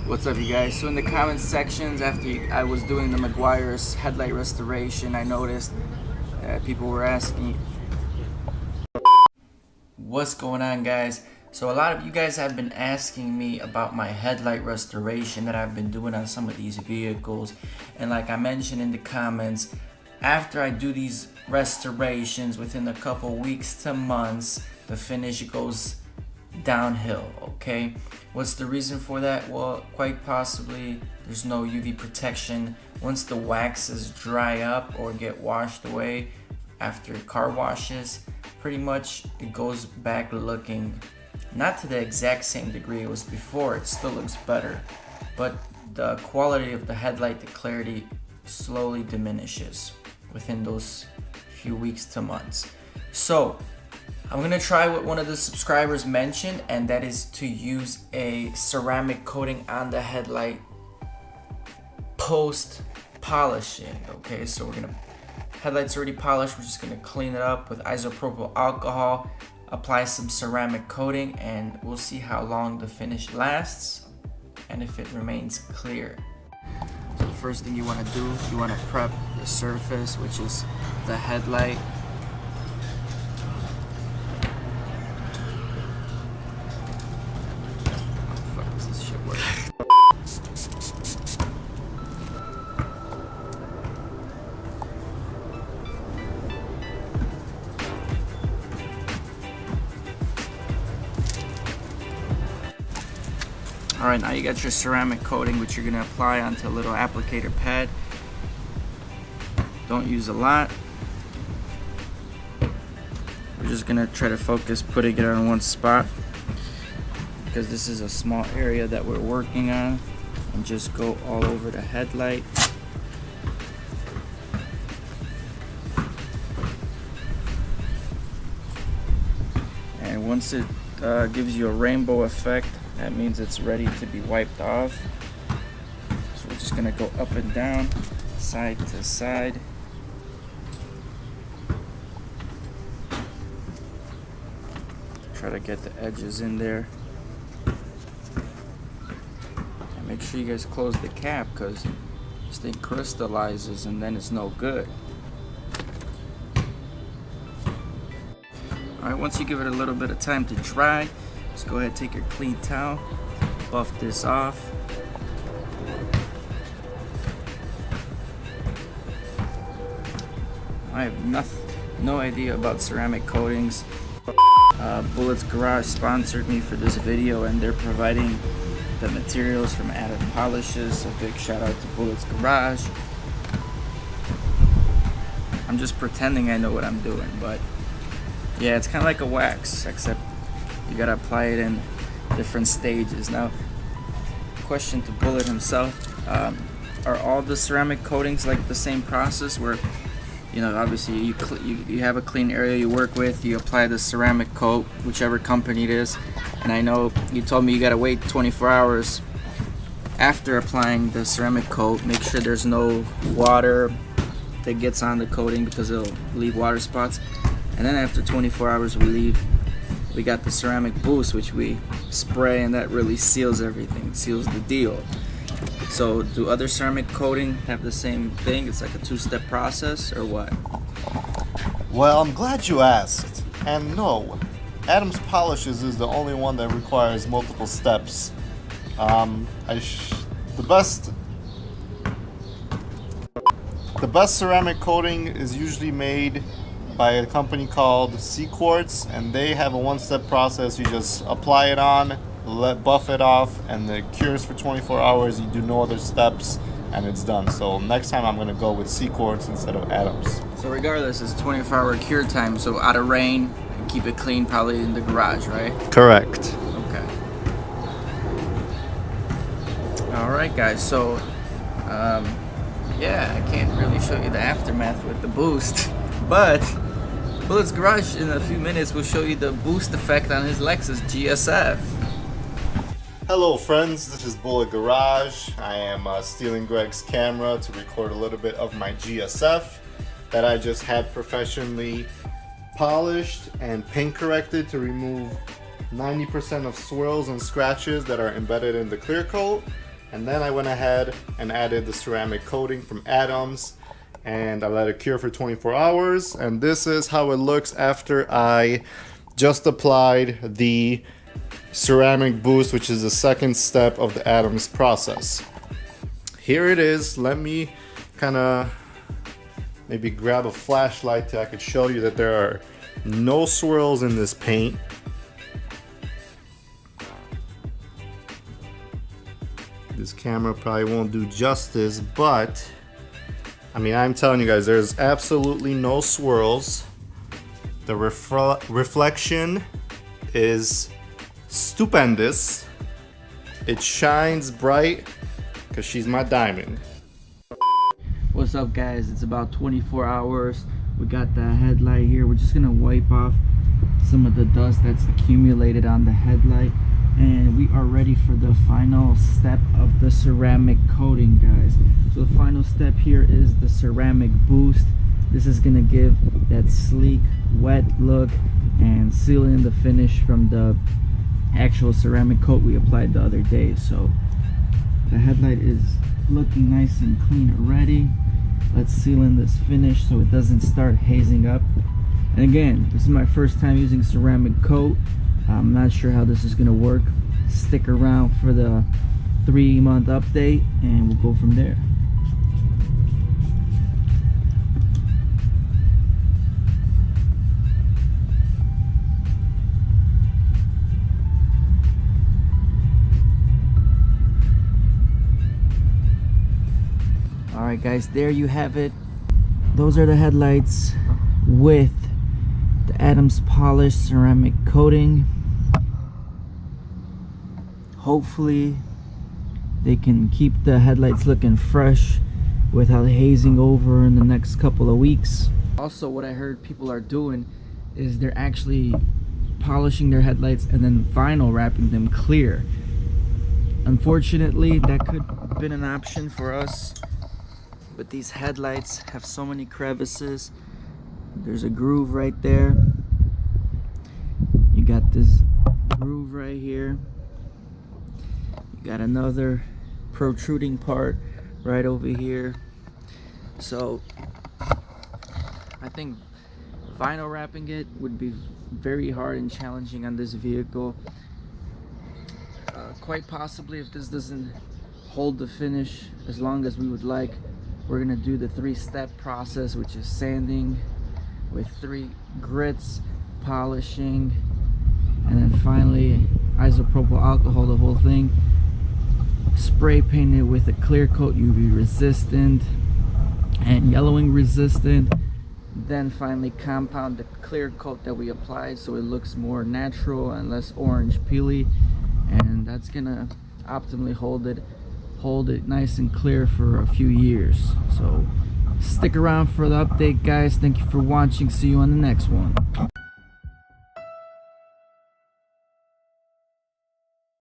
What's up, you guys? So in the comment sections, after I was doing the Meguiar's headlight restoration, I noticed that people were asking what's going on, guys. So a lot of you guys have been asking me about my headlight restoration that I've been doing on some of these vehicles, and like I mentioned in the comments, after I do these restorations, within a couple weeks to months, the finish goes downhill. Okay, what's the reason for that? Well, quite possibly there's no UV protection. Once the waxes dry up or get washed away after car washes, pretty much it goes back looking not to the exact same degree it was before. It still looks better, but the quality of the headlight, the clarity, slowly diminishes within those few weeks to months. So I'm gonna try what one of the subscribers mentioned, and that is to use a ceramic coating on the headlight post polishing. Okay, so we're gonna, headlight's already polished, we're just gonna clean it up with isopropyl alcohol, apply some ceramic coating, and we'll see how long the finish lasts and if it remains clear. So the first thing you want to do, you want to prep the surface, which is the headlight. Alright, now you got your ceramic coating, which you're going to apply onto a little applicator pad. Don't use a lot. We're just going to try to focus putting it on one spot, because this is a small area that we're working on, and just go all over the headlight. And once it gives you a rainbow effect, that means it's ready to be wiped off. So we're just gonna go up and down, side to side. Try to get the edges in there. And make sure you guys close the cap, because this thing crystallizes and then it's no good. Alright, once you give it a little bit of time to dry, just go ahead and take your clean towel, buff this off. I have no idea about ceramic coatings. Bullet's Garage sponsored me for this video, and they're providing the materials from Added Polishes, so big shout out to Bullet's Garage. I'm just pretending I know what I'm doing, but yeah, it's kind of like a wax, except you gotta apply it in different stages. Now, question to Bullet himself, are all the ceramic coatings like the same process where, you know, obviously you have a clean area you work with, you apply the ceramic coat, whichever company it is, and I know you told me you gotta wait 24 hours after applying the ceramic coat, make sure there's no water that gets on the coating because it'll leave water spots, and then after 24 hours we got the ceramic boost, which we spray, and that really seals everything, seals the deal. So do other ceramic coating have the same thing? It's like a two-step process, or what? Well, I'm glad you asked. And no, Adams Polishes is the only one that requires multiple steps. The best ceramic coating is usually made by a company called C-Quartz, and they have a one-step process. You just apply it on, buff it off, and it cures for 24 hours. You do no other steps, and it's done. So next time I'm going to go with C-Quartz instead of Adams. So regardless, it's 24-hour cure time, so out of rain, keep it clean, probably in the garage, right? Correct. Okay. Alright guys, so yeah, I can't really show you the aftermath with the boost, but Bullet's Garage in a few minutes will show you the boost effect on his Lexus GSF. Hello friends, this is Bullet Garage. I am stealing Greg's camera to record a little bit of my GSF that I just had professionally polished and paint corrected to remove 90% of swirls and scratches that are embedded in the clear coat. And then I went ahead and added the ceramic coating from Adams, and I let it cure for 24 hours. And this is how it looks after I just applied the ceramic boost, which is the second step of the Adams process. Here it is. Let me kind of maybe grab a flashlight so I could show you that there are no swirls in this paint. This camera probably won't do justice, but I mean, I'm telling you guys, there's absolutely no swirls. The reflection is stupendous. It shines bright because she's my diamond. What's up, guys? It's about 24 hours. We got the headlight here. We're just gonna wipe off some of the dust that's accumulated on the headlight, and we are ready for the final step of the ceramic coating, guys. So the final step here is the ceramic boost. This is gonna give that sleek, wet look and seal in the finish from the actual ceramic coat we applied the other day. So the headlight is looking nice and clean already. Let's seal in this finish so it doesn't start hazing up. And again, this is my first time using ceramic coat. I'm not sure how this is gonna work. Stick around for the 3-month update and we'll go from there. Alright guys, there you have it. Those are the headlights with the Adams polished ceramic coating. Hopefully they can keep the headlights looking fresh without hazing over in the next couple of weeks. Also, what I heard people are doing is they're actually polishing their headlights and then vinyl wrapping them clear. Unfortunately, that could have been an option for us, but these headlights have so many crevices. There's a groove right there. You got this groove right here. You got another protruding part right over here. So I think vinyl wrapping it would be very hard and challenging on this vehicle. Quite possibly, if this doesn't hold the finish as long as we would like, we're gonna do the 3-step process, which is sanding with 3 grits, polishing, and then finally isopropyl alcohol the whole thing. Spray paint it with a clear coat, UV resistant and yellowing resistant. Then finally compound the clear coat that we applied so it looks more natural and less orange peely, and that's gonna optimally hold it nice and clear for a few years. So stick around for the update, guys. Thank you for watching. See you on the next one.